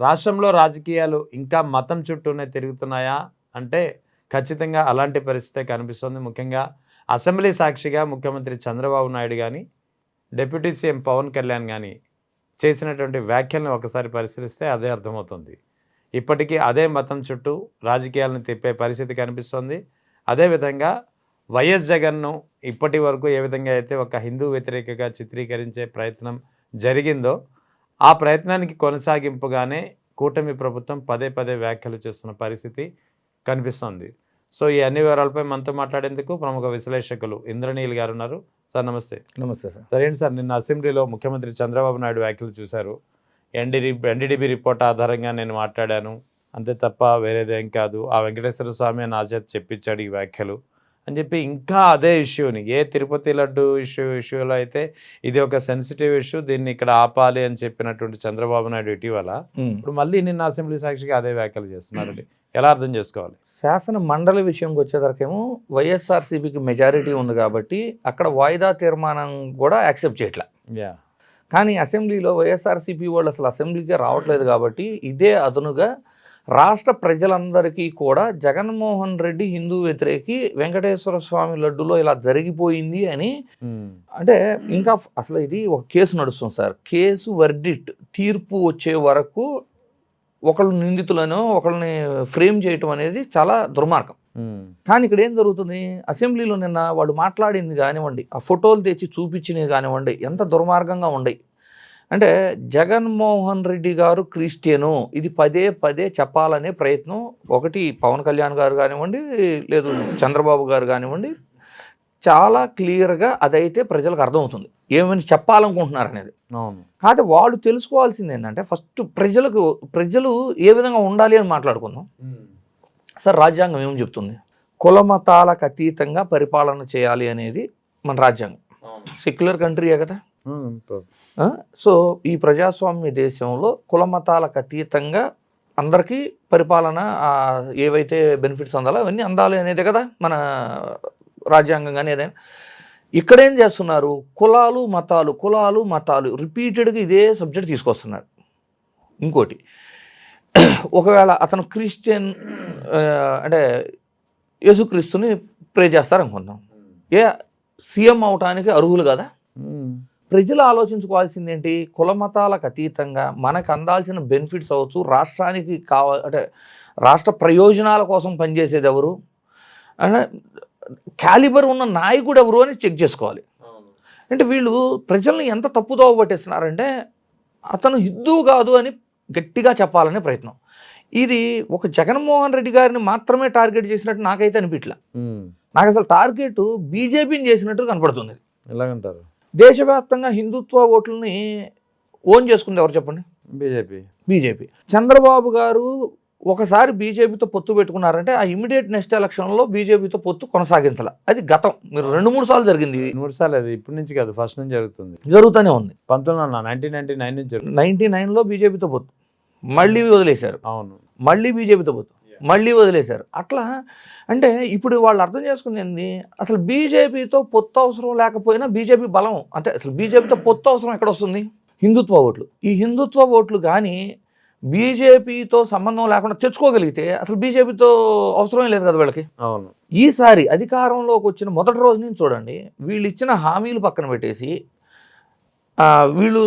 రాష్ట్రంలో రాజకీయాలు ఇంకా మతం చుట్టూనే తిరుగుతున్నాయా అంటే ఖచ్చితంగా అలాంటి పరిస్థితే కనిపిస్తుంది. ముఖ్యంగా అసెంబ్లీ సాక్షిగా ముఖ్యమంత్రి చంద్రబాబు నాయుడు గాని, డిప్యూటీ సీఎం పవన్ కళ్యాణ్ గాని చేసినటువంటి వ్యాఖ్యలను ఒకసారి పరిశీలిస్తే అదే అర్థమవుతుంది. ఇప్పటికీ అదే మతం చుట్టూ రాజకీయాలను తిప్పే పరిస్థితి కనిపిస్తుంది. అదేవిధంగా వైఎస్ జగన్‌ను ఇప్పటి వరకు ఏ విధంగా అయితే ఒక హిందూ వ్యతిరేకగా చిత్రీకరించే ప్రయత్నం జరిగిందో, ఆ ప్రయత్నానికి కొనసాగింపుగానే కూటమి ప్రభుత్వం పదే పదే వ్యాఖ్యలు చేస్తున్న పరిస్థితి కనిపిస్తోంది. సో, ఈ అన్ని వివరాలపై మనతో మాట్లాడేందుకు ప్రముఖ విశ్లేషకులు ఇంద్రనీల్ గారు ఉన్నారు. సార్ నమస్తే. నమస్తే సార్. సార్ ఏంటి సార్ నిన్న అసెంబ్లీలో ముఖ్యమంత్రి చంద్రబాబు నాయుడు వ్యాఖ్యలు చూశారు. ఎన్డీడీబీ రిపోర్ట్ ఆధారంగా నేను మాట్లాడాను. అంతే తప్ప వేరేదేం కాదు. ఆ వెంకటేశ్వర స్వామి నా చేత చెప్పించాడు ఈ వ్యాఖ్యలు అని చెప్పి ఇంకా అదే ఇష్యూని తిరుపతి లడ్డు ఇష్యూలో అయితే ఇది ఒక సెన్సిటివ్ ఇష్యూ, దీన్ని ఇక్కడ ఆపాలి అని చెప్పినటువంటి చంద్రబాబు నాయుడు ఇటీవల ఇప్పుడు మళ్ళీ నిన్న అసెంబ్లీ సాక్షిగా అదే వ్యాఖ్యలు చేస్తున్నారండి. ఎలా అర్థం చేసుకోవాలి? శాసన మండలి విషయంకి వచ్చేసరికేమో వైఎస్ఆర్సీపీకి మెజారిటీ ఉంది కాబట్టి అక్కడ వాయిదా తీర్మానం కూడా యాక్సెప్ట్ చేయట్లా. కానీ అసెంబ్లీలో వైఎస్ఆర్సీపీ వాళ్ళు అసలు అసెంబ్లీకే రావట్లేదు కాబట్టి ఇదే అదనుగా రాష్ట్ర ప్రజలందరికీ కూడా జగన్మోహన్ రెడ్డి హిందూ వ్యతిరేకి, వెంకటేశ్వర స్వామి లడ్డులో ఇలా జరిగిపోయింది అని అంటే ఇంకా అసలు ఇది ఒక కేసు నడుస్తుంది సార్. కేసు వర్డిట్ తీర్పు వచ్చే వరకు ఒకళ్ళు నిందితులను ఒకళ్ళని ఫ్రేమ్ చేయటం అనేది చాలా దుర్మార్గం. కానీ ఇక్కడ ఏం జరుగుతుంది, అసెంబ్లీలో నిన్న వాళ్ళు మాట్లాడింది కానివ్వండి, ఆ ఫోటోలు తెచ్చి చూపించినవి కానివ్వండి, ఎంత దుర్మార్గంగా ఉండయి అంటే జగన్మోహన్ రెడ్డి గారు క్రిస్టియను, ఇది పదే పదే చెప్పాలనే ప్రయత్నం ఒకటి పవన్ కళ్యాణ్ గారు కానివ్వండి, లేదు చంద్రబాబు గారు కానివ్వండి, చాలా క్లియర్గా అదైతే ప్రజలకు అర్థమవుతుంది ఏమని చెప్పాలనుకుంటున్నారు అనేది. కాకపోతే వాళ్ళు తెలుసుకోవాల్సింది ఏంటంటే ఫస్ట్ ప్రజలు ఏ విధంగా ఉండాలి అని మాట్లాడుకుందాం. సార్, రాజ్యాంగం ఏమని చెప్తుంది? కులమతాలకు అతీతంగా పరిపాలన చేయాలి అనేది మన రాజ్యాంగం. సెక్యులర్ కంట్రీయే కదా. సో ఈ ప్రజాస్వామ్య దేశంలో కులమతాలకు అతీతంగా అందరికీ పరిపాలన ఏవైతే బెనిఫిట్స్ అందాలో అవన్నీ అందాలి అనేదే కదా మన రాజ్యాంగం. కానీ ఏదైనా ఇక్కడేం చేస్తున్నారు, కులాలు మతాలు రిపీటెడ్గా ఇదే సబ్జెక్ట్ తీసుకొస్తున్నారు. ఇంకోటి, ఒకవేళ అతను క్రిస్టియన్ అంటే యేసుక్రీస్తుని ప్రే చేస్తారనుకుందాం, సీఎం అవటానికి అర్హులు కదా. ప్రజలు ఆలోచించుకోవాల్సింది ఏంటి, కులమతాలకు అతీతంగా మనకు అందాల్సిన బెనిఫిట్స్ అవ్వచ్చు, రాష్ట్రానికి అంటే రాష్ట్ర ప్రయోజనాల కోసం పనిచేసేది ఎవరు, అంటే క్యాలిబర్ ఉన్న నాయకుడు ఎవరు అని చెక్ చేసుకోవాలి. అంటే వీళ్ళు ప్రజల్ని ఎంత తప్పుదోవ పట్టేస్తున్నారంటే అతను హిందూ కాదు అని గట్టిగా చెప్పాలనే ప్రయత్నం. ఇది ఒక జగన్మోహన్ రెడ్డి గారిని మాత్రమే టార్గెట్ చేసినట్టు నాకైతే అనిపించలే. నాకు అసలు టార్గెట్ బీజేపీని చేసినట్టు కనపడుతుంది. ఎలాగంటారు? దేశవ్యాప్తంగా హిందుత్వ ఓట్లని ఓన్ చేసుకుంది ఎవరు చెప్పండి? బీజేపీ. చంద్రబాబు గారు ఒకసారి బీజేపీతో పొత్తు పెట్టుకున్నారంటే ఆ ఇమీడియట్ నెక్స్ట్ ఎలక్షన్లో బీజేపీతో పొత్తు కొనసాగించాల. అది గతం. మీరు 2-3 సార్లు జరిగింది. 3 సార్లు అది ఇప్పటి నుంచి కాదు, ఫస్ట్ నుంచి జరుగుతూనే ఉంది. 1999 నుంచి 99లో బీజేపీతో పొత్తు, మళ్ళీ వదిలేశారు. అవును, మళ్ళీ బీజేపీతో పొత్తు, మళ్ళీ వదిలేశారు. అట్లా అంటే ఇప్పుడు వాళ్ళు అర్థం చేసుకునేది అసలు బీజేపీతో పొత్తు అవసరం లేకపోయినా బీజేపీ బలం, అంటే అసలు బీజేపీతో పొత్తు అవసరం ఎక్కడ వస్తుంది? హిందుత్వ ఓట్లు. ఈ హిందుత్వ ఓట్లు కానీ బీజేపీతో సంబంధం లేకుండా తెచ్చుకోగలిగితే అసలు బీజేపీతో అవసరమే లేదు కదా వీళ్ళకి. అవును. ఈసారి అధికారంలోకి వచ్చిన మొదటి రోజు నుంచి చూడండి, వీళ్ళు ఇచ్చిన హామీలు పక్కన పెట్టేసి వీళ్ళు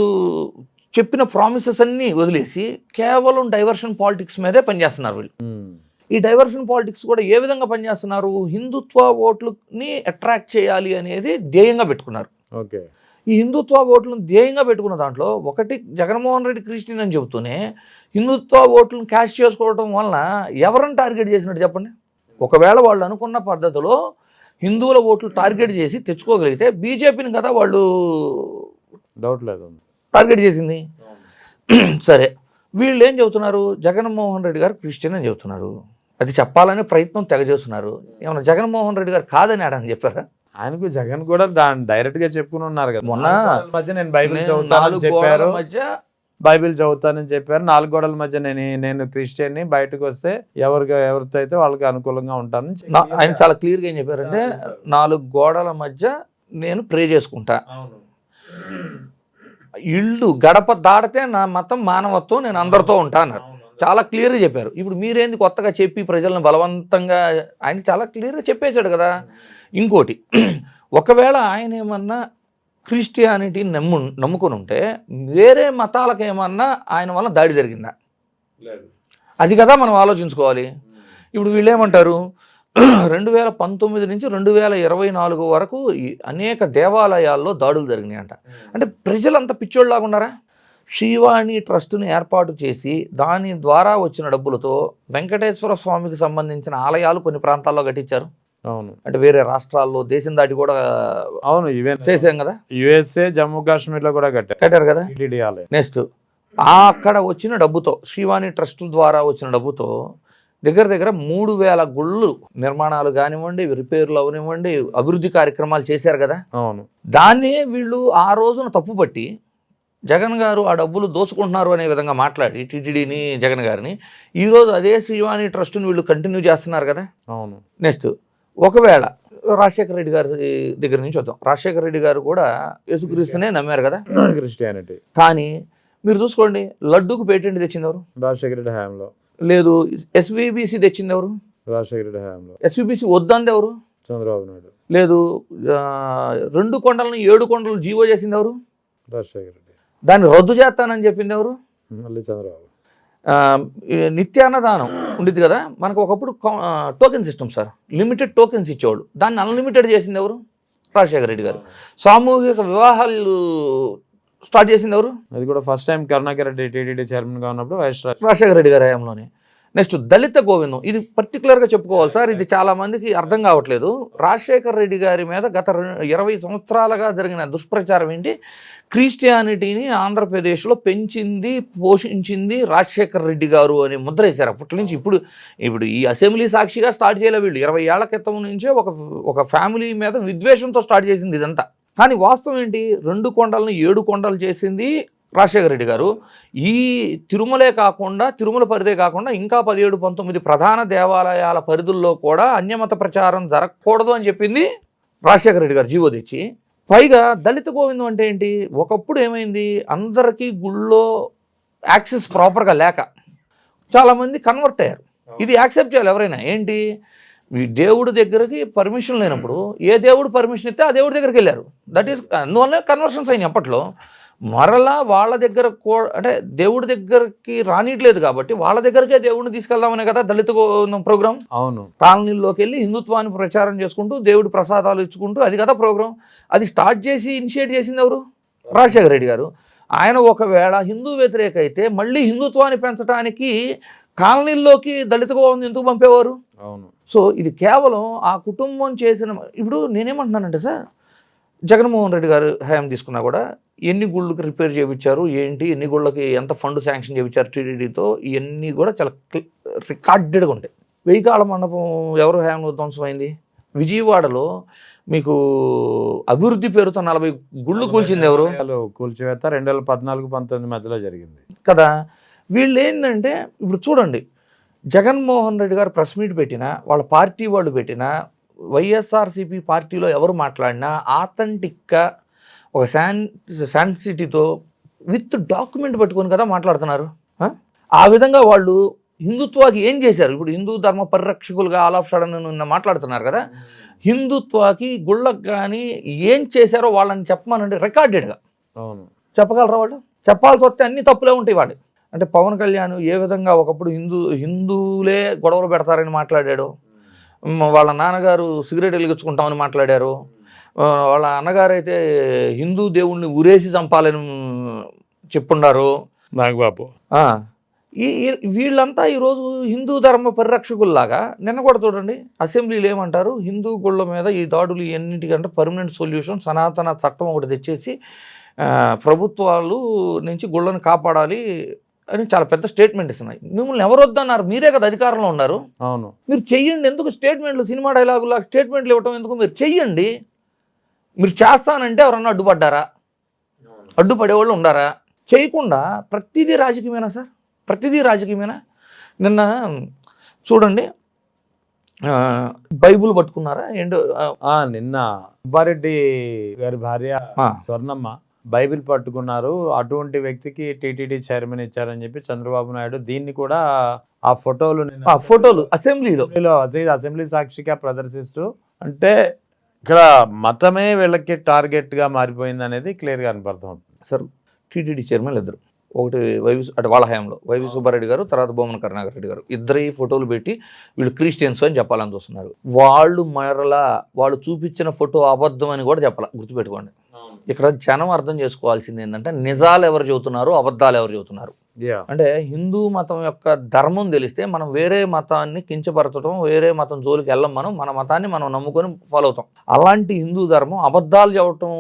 చెప్పిన ప్రామిసెస్ అన్నీ వదిలేసి కేవలం డైవర్షన్ పాలిటిక్స్ మీదే పనిచేస్తున్నారు వీళ్ళు. ఈ డైవర్షన్ పాలిటిక్స్ కూడా ఏ విధంగా పనిచేస్తున్నారు, హిందుత్వ ఓట్లని అట్రాక్ట్ చేయాలి అనేది ధ్యేయంగా పెట్టుకున్నారు. ఓకే. ఈ హిందుత్వ ఓట్లను ధ్యేయంగా పెట్టుకున్న దాంట్లో ఒకటి, జగన్మోహన్ రెడ్డి క్రిస్టియన్ అని చెబుతూనే హిందుత్వ ఓట్లను క్యాష్ చేసుకోవడం వలన ఎవరిని టార్గెట్ చేసినట్టు చెప్పండి? ఒకవేళ వాళ్ళు అనుకున్న పద్ధతిలో హిందువుల ఓట్లు టార్గెట్ చేసి తెచ్చుకోగలిగితే బీజేపీని కదా వాళ్ళు డౌట్ లేదు టార్గెట్ చేసింది. సరే, వీళ్ళు ఏం చెబుతున్నారు, జగన్మోహన్ రెడ్డి గారు క్రిస్టియన్ అని చెబుతున్నారు. అది చెప్పాలనే ప్రయత్నం తెగ చేస్తున్నారు. ఏమన్నా జగన్మోహన్ రెడ్డి గారు కాదని ఆడని చెప్పారా? ఆయనకు జగన్ కూడా డైరెక్ట్ గా చెప్పుకుని ఉన్నారు కదా. మొన్న మధ్య నేను బైబిల్ చదువుతానని చెప్పారు, బైబిల్ చదువుతానని చెప్పారు. 4 గోడల మధ్య నేను క్రిస్టియన్ని, బయటకు వస్తే ఎవరితో అయితే వాళ్ళకి అనుకూలంగా ఉంటానని ఆయన చాలా క్లియర్గా ఏం చెప్పారంటే 4 గోడల మధ్య నేను ప్రే చేసుకుంటా. ఇల్లు గడప దాడితే నా మతం మానవత్వం, నేను అందరితో ఉంటా అన్నారు. చాలా క్లియర్గా చెప్పారు. ఇప్పుడు మీరేంది కొత్తగా చెప్పి ప్రజలను బలవంతంగా, ఆయన చాలా క్లియర్గా చెప్పేశాడు కదా. ఇంకోటి, ఒకవేళ ఆయన ఏమన్నా క్రిస్టియానిటీని నమ్ముకుని ఉంటే వేరే మతాలకు ఏమన్నా ఆయన వల్ల దాడి జరిగిందా? అది కదా మనం ఆలోచించుకోవాలి. ఇప్పుడు వీళ్ళు ఏమంటారు, 2019 నుంచి 2024 వరకు అనేక దేవాలయాల్లో దాడులు జరిగినాయి అంట. అంటే ప్రజలంతా పిచ్చోళ్ళలాగా ఉన్నారా? శ్రీవాణి ట్రస్టును ఏర్పాటు చేసి దాని ద్వారా వచ్చిన డబ్బులతో వెంకటేశ్వర స్వామికి సంబంధించిన ఆలయాలు కొన్ని ప్రాంతాల్లో కట్టించారు. అవును, అంటే వేరే రాష్ట్రాల్లో దేశం దాటి కూడా అవును, ఈవెన్ చేసాం కదా. యుఎస్ఏ, జమ్మూ కాశ్మీర్ లో కూడా కట్టారు కదా. టీటీడీ ఆలయం. నెక్స్ట్ అక్కడ వచ్చిన డబ్బుతో, శ్రీవాణి ట్రస్ట్ ద్వారా వచ్చిన డబ్బుతో దగ్గర దగ్గర 3000 గుళ్ళు నిర్మాణాలు కానివ్వండి, రిపేర్లు అవనివ్వండి, అభివృద్ధి కార్యక్రమాలు చేశారు కదా. అవును, దాన్నే వీళ్ళు ఆ రోజున తప్పుపట్టి జగన్ గారు ఆ డబ్బులు దోచుకుంటున్నారు అనే విధంగా మాట్లాడి టీటీడీని, జగన్ గారిని, ఈరోజు అదే శ్రీవాణి ట్రస్ట్ని వీళ్ళు కంటిన్యూ చేస్తున్నారు కదా. అవును. నెక్స్ట్ ఒకవేళ రాజశేఖర రెడ్డి గారి దగ్గర నుంచి వద్దాం. రాజశేఖర రెడ్డి గారు కూడా యేసుక్రీస్తునే నమ్మారు కదా, క్రిస్టియానిటీ. కానీ మీరు చూసుకోండి, లడ్డూకు పేటెంట్ తెచ్చింది ఎవరు? రాజశేఖర రెడ్డి హయాంలో. లేదు. ఎస్విబిసి తెచ్చింది ఎవరు? రాజశేఖర రెడ్డి హయాంలో. ఎస్విబిసి వద్దంది ఎవరు? చంద్రబాబు నాయుడు. లేదు. 2 కొండలను 7 కొండలు జీవో చేసింది ఎవరు? రాజశేఖర రెడ్డి. దాన్ని రద్దు చేస్తానని చెప్పింది ఎవరు? మళ్ళీ చంద్రబాబు. నిత్యాన్నదానం ఉండేది కదా మనకు ఒకప్పుడు, token system sir, limited tokens ఇచ్చేవాళ్ళు. దాన్ని అన్లిమిటెడ్ చేసింది ఎవరు? రాజశేఖర రెడ్డి గారు. సామూహిక వివాహాలు స్టార్ట్ చేసింది ఎవరు? అది కూడా first time Karunakar Reddy TTD chairman గా ఉన్నప్పుడు రాజశేఖర రెడ్డి గారి హయాంలోనే. నెక్స్ట్ దళిత గోవిందం, ఇది పర్టికులర్గా చెప్పుకోవాలి సార్, ఇది చాలా మందికి అర్థం కావట్లేదు. రాజశేఖర రెడ్డి గారి మీద గత 20 సంవత్సరాలుగా జరిగిన దుష్ప్రచారం ఏంటి? క్రిస్టియానిటీని ఆంధ్రప్రదేశ్లో పెంచింది, పోషించింది రాజశేఖర రెడ్డి గారు అని ముద్ర వేశారు అప్పటి నుంచి. ఇప్పుడు ఈ అసెంబ్లీ సాక్షిగా స్టార్ట్ చేయలే వీళ్ళు, 20 ఏళ్ల క్రితం నుంచే ఒక ఫ్యామిలీ మీద విద్వేషంతో స్టార్ట్ చేసింది ఇదంతా. కానీ వాస్తవం ఏంటి? 2 కొండలను 7 కొండలు చేసింది రాజశేఖర రెడ్డి గారు. ఈ తిరుమలే కాకుండా, తిరుమల పరిధే కాకుండా ఇంకా 17, 19 ప్రధాన దేవాలయాల పరిధుల్లో కూడా అన్యమత ప్రచారం జరగకూడదు అని చెప్పింది రాజశేఖర రెడ్డి గారు జీవో తెచ్చి. పైగా దళిత గోవిందం అంటే ఏంటి? ఒకప్పుడు ఏమైంది, అందరికీ గుళ్ళో యాక్సెస్ ప్రాపర్గా లేక చాలామంది కన్వర్ట్ అయ్యారు. ఇది యాక్సెప్ట్ చేయాలి ఎవరైనా. ఏంటి, ఈ దేవుడి దగ్గరికి పర్మిషన్ లేనప్పుడు ఏ దేవుడు పర్మిషన్ ఇస్తే ఆ దేవుడి దగ్గరికి వెళ్ళారు. దట్ ఈస్, అందువల్ల కన్వర్షన్స్ అయినాయి అప్పట్లో. మరలా వాళ్ళ దగ్గర అంటే దేవుడి దగ్గరికి రానిట్లేదు కాబట్టి వాళ్ళ దగ్గరికే దేవుడిని తీసుకెళ్దామనే కదా దళిత ప్రోగ్రాం. అవును, కాలనీల్లోకి వెళ్ళి హిందుత్వాన్ని ప్రచారం చేసుకుంటూ దేవుడి ప్రసాదాలు ఇచ్చుకుంటూ, అది కదా ప్రోగ్రాం. అది స్టార్ట్ చేసి ఇనిషియేట్ చేసింది ఎవరు? రాజశేఖర రెడ్డి గారు. ఆయన ఒకవేళ హిందూ వ్యతిరేక అయితే మళ్ళీ హిందుత్వాన్ని పెంచడానికి కాలనీల్లోకి దళిత గోవిందం ఎందుకు పంపేవారు? అవును. సో ఇది కేవలం ఆ కుటుంబం చేసిన. ఇప్పుడు నేనేమంటున్నానంటే సార్, జగన్మోహన్ రెడ్డి గారు హయాం తీసుకున్నా కూడా ఎన్ని గుళ్ళకి రిపేర్ చేయించారు, ఏంటి, ఎన్ని గుళ్ళకి ఎంత ఫండ్ శాంక్షన్ చేయించారు టీటీడీతో, ఇవన్నీ కూడా చాలా రికార్డెడ్గా ఉంటాయి. వెయ్యికాళ్ళ మండపం ఎవరు హయాంలో ధ్వంసమైంది? విజయవాడలో మీకు అభివృద్ధి పేరుతో 40 గుళ్ళు కూల్చింది ఎవరు? కూల్చివేత 2014-19 మధ్యలో జరిగింది కదా. వీళ్ళు ఏంటంటే ఇప్పుడు చూడండి, జగన్మోహన్ రెడ్డి గారు ప్రెస్ మీట్ పెట్టినా, వాళ్ళ పార్టీ వాళ్ళు పెట్టినా, వైఎస్ఆర్సీపీ పార్టీలో ఎవరు మాట్లాడినా ఆథెంటిక్గా ఒక శాన్సిటీతో విత్ డాక్యుమెంట్ పట్టుకొని కదా మాట్లాడుతున్నారు. ఆ విధంగా వాళ్ళు హిందుత్వాకి ఏం చేశారు? ఇప్పుడు హిందూ ధర్మ పరిరక్షకులుగా ఆల్ ఆఫ్ సడన్ నిన్న మాట్లాడుతున్నారు కదా, హిందుత్వాకి గుళ్ళకు కానీ ఏం చేశారో వాళ్ళని చెప్పమనండి రికార్డెడ్గా. అవును, చెప్పగలరా వాళ్ళు? చెప్పాల్సి వస్తే అన్ని తప్పులే ఉంటాయి వాళ్ళు. అంటే పవన్ కళ్యాణ్ ఏ విధంగా ఒకప్పుడు హిందువులే గొడవలు పెడతారని మాట్లాడాడు, వాళ్ళ నాన్నగారు సిగరెట్ వెలిగించుకుంటామని మాట్లాడారు, వాళ్ళ అన్నగారు అయితే హిందూ దేవుణ్ణి ఉరేసి చంపాలని చెప్పున్నారు నాగబాబు. వీళ్ళంతా ఈరోజు హిందూ ధర్మ పరిరక్షకుల్లాగా. నిన్న కూడా చూడండి అసెంబ్లీలో ఏమంటారు, హిందూ గుళ్ళ మీద ఈ దాడులు ఎన్నింటికంటే పర్మనెంట్ సొల్యూషన్ సనాతన చట్టం ఒకటి తెచ్చేసి ప్రభుత్వాలు నుంచి గుళ్ళను కాపాడాలి అని చాలా పెద్ద స్టేట్మెంట్ ఇస్తున్నాయి. మిమ్మల్ని ఎవరు వద్దన్నారు? మీరే కదా అధికారంలో ఉన్నారు. అవును, మీరు చెయ్యండి. ఎందుకు స్టేట్మెంట్లు, సినిమా డైలాగులా స్టేట్మెంట్లు ఇవ్వటం ఎందుకు? మీరు చెయ్యండి. మీరు చేస్తానంటే ఎవరన్నా అడ్డుపడ్డారా? అడ్డుపడేవాళ్ళు ఉండారా? చేయకుండా ప్రతిదీ రాజకీయమేనా సార్? ప్రతిదీ రాజకీయమేనా? నిన్న చూడండి బైబుల్ పట్టుకున్నారా ఏంటో. నిన్న సుబ్బారెడ్డి గారి భార్య స్వర్ణమ్మ బైబిల్ పట్టుకున్నారు, అటువంటి వ్యక్తికి టీటీడీ చైర్మన్ ఇచ్చారని చెప్పి చంద్రబాబు నాయుడు దీన్ని కూడా ఆ ఫోటోలు ఆ ఫోటోలు అసెంబ్లీలో అదే అసెంబ్లీ సాక్షిగా ప్రదర్శిస్తూ, అంటే ఇక్కడ మతమే వీళ్ళకి టార్గెట్ గా మారిపోయింది అనేది క్లియర్ గా కనపడుతుంది. సార్ టీటీడీ చైర్మన్ ఇద్దరు, ఒకటి అంటే వాళ్ళ హయాంలో వైవి సుబ్బారెడ్డి గారు, తర్వాత బొమ్మన కరుణాకర్ రెడ్డి గారు, ఇద్దరు ఫోటోలు పెట్టి వీళ్ళు క్రిస్టియన్స్ అని చెప్పాలని చూస్తున్నారు. వాళ్ళు మరలా వాళ్ళు చూపించిన ఫోటో అబద్ధం అని కూడా చెప్పాలి, గుర్తుపెట్టుకోండి. ఇక్కడ జనం అర్థం చేసుకోవాల్సింది ఏంటంటే నిజాలు ఎవరు చెబుతున్నారు, అబద్ధాలు ఎవరు చెబుతున్నారు. అంటే హిందూ మతం యొక్క ధర్మం తెలిస్తే మనం వేరే మతాన్ని కించపరచడం, వేరే మతం జోలికి వెళ్ళం, మన మతాన్ని మనం నమ్ముకొని ఫాలో అవుతాం. అలాంటి హిందూ ధర్మం అబద్ధాలు చెప్పటం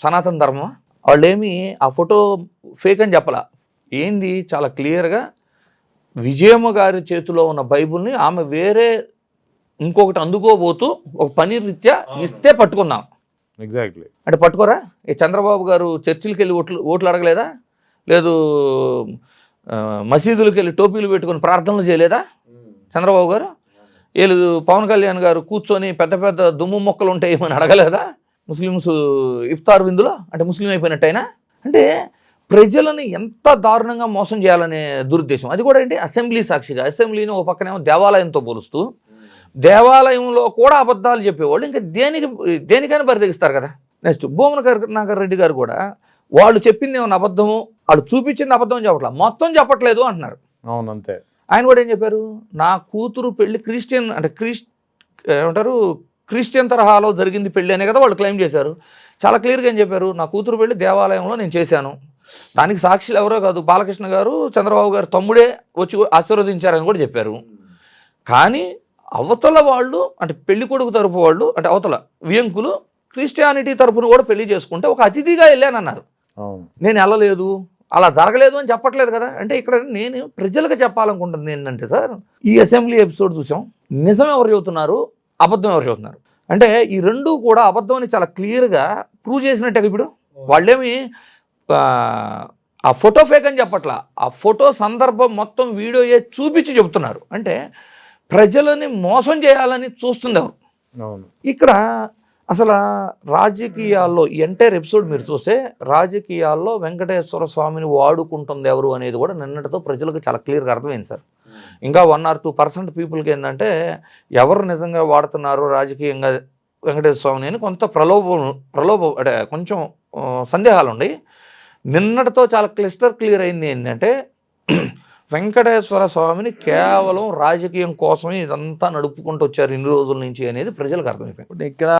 సనాతన ధర్మం. వాళ్ళేమి ఆ ఫోటో ఫేక్ అని చెప్పాల, ఏంది చాలా క్లియర్గా విజయమ్మ గారి చేతిలో ఉన్న బైబుల్ని ఆమె వేరే ఇంకొకటి అందుకోబోతూ ఒక పని రీత్యా ఇస్తే పట్టుకున్నాం. ఎగ్జాక్ట్లీ. అంటే పట్టుకోరా, ఈ చంద్రబాబు గారు చర్చిలకి వెళ్ళి ఓట్లు అడగలేదా, లేదు మసీదులకు వెళ్ళి టోపీలు పెట్టుకొని ప్రార్థనలు చేయలేదా చంద్రబాబు గారు, లేదు పవన్ కళ్యాణ్ గారు కూర్చొని పెద్ద పెద్ద దుమ్ము మొక్కలు ఉంటాయి ఏమని అడగలేదా ముస్లిమ్స్ ఇఫ్తార్ విందులో, అంటే ముస్లిం అయిపోయినట్టయినా. అంటే ప్రజలని ఎంత దారుణంగా మోసం చేయాలనే దురుద్దేశం. అది కూడా ఏంటి అసెంబ్లీ సాక్షిగా, అసెంబ్లీని ఒక పక్కనేమో దేవాలయంతో పోలుస్తూ, దేవాలయంలో కూడా అబద్ధాలు చెప్పేవాళ్ళు ఇంకా దేనికైనా బరితెగిస్తారు కదా. నెక్స్ట్ బొమ్మన కరుణాకర్ రెడ్డి గారు కూడా వాళ్ళు చెప్పింది ఏమన్నా అబద్ధము, వాళ్ళు చూపించింది అబద్ధం చెప్పట్లా, మొత్తం చెప్పట్లేదు అంటున్నారు. అవును, అంతే. ఆయన కూడా ఏం చెప్పారు, నా కూతురు పెళ్లి క్రిస్టియన్ అంటే ఏమంటారు క్రిస్టియన్ తరహాలో జరిగింది పెళ్ళి అనే కదా వాళ్ళు క్లెయిమ్ చేశారు. చాలా క్లియర్గా ఏం చెప్పారు, నా కూతురు పెళ్లి దేవాలయంలో నేను చేశాను, దానికి సాక్షులు ఎవరో కాదు బాలకృష్ణ గారు, చంద్రబాబు గారు తమ్ముడే వచ్చి ఆశీర్వదించారని కూడా చెప్పారు. కానీ అవతల వాళ్ళు అంటే పెళ్లి కొడుకు తరపు వాళ్ళు అంటే అవతల వియంకులు క్రిస్టియానిటీ తరపున కూడా పెళ్లి చేసుకుంటే ఒక అతిథిగా వెళ్ళానన్నారు. నేను వెళ్ళలేదు, అలా జరగలేదు అని చెప్పట్లేదు కదా. అంటే ఇక్కడ నేను ప్రజలకు చెప్పాలనుకుంటుంది ఏంటంటే సార్, ఈ అసెంబ్లీ ఎపిసోడ్ చూసాం, నిజం ఎవరు చెబుతున్నారు, అబద్ధం ఎవరు చెబుతున్నారు. అంటే ఈ రెండు కూడా అబద్ధం అని చాలా క్లియర్గా ప్రూవ్ చేసినట్టే. ఇప్పుడు వాళ్ళేమి ఆ ఫోటో ఫేక్ అని చెప్పట్లా, ఆ ఫోటో సందర్భం మొత్తం వీడియో చూపించి చెబుతున్నారు. అంటే ప్రజలని మోసం చేయాలని చూస్తుంది ఎవరు. ఇక్కడ అసలు రాజకీయాల్లో ఎంటైర్ ఎపిసోడ్ మీరు చూస్తే రాజకీయాల్లో వెంకటేశ్వర స్వామిని వాడుకుంటుంది ఎవరు అనేది కూడా నిన్నటితో ప్రజలకు చాలా క్లియర్గా అర్థమైంది సార్. ఇంకా 1 or 2% పీపుల్కి ఏంటంటే ఎవరు నిజంగా వాడుతున్నారు రాజకీయంగా వెంకటేశ్వర స్వామిని అని కొంత ప్రలోభం అంటే కొంచెం సందేహాలు ఉన్నాయి. నిన్నటితో చాలా క్లియర్ అయింది ఏంటంటే వెంకటేశ్వర స్వామిని కేవలం రాజకీయం కోసమే ఇదంతా నడుపుకుంటూ వచ్చారు ఇన్ని రోజుల నుంచి అనేది ప్రజలకు అర్థమైపోయింది. ఇక్కడ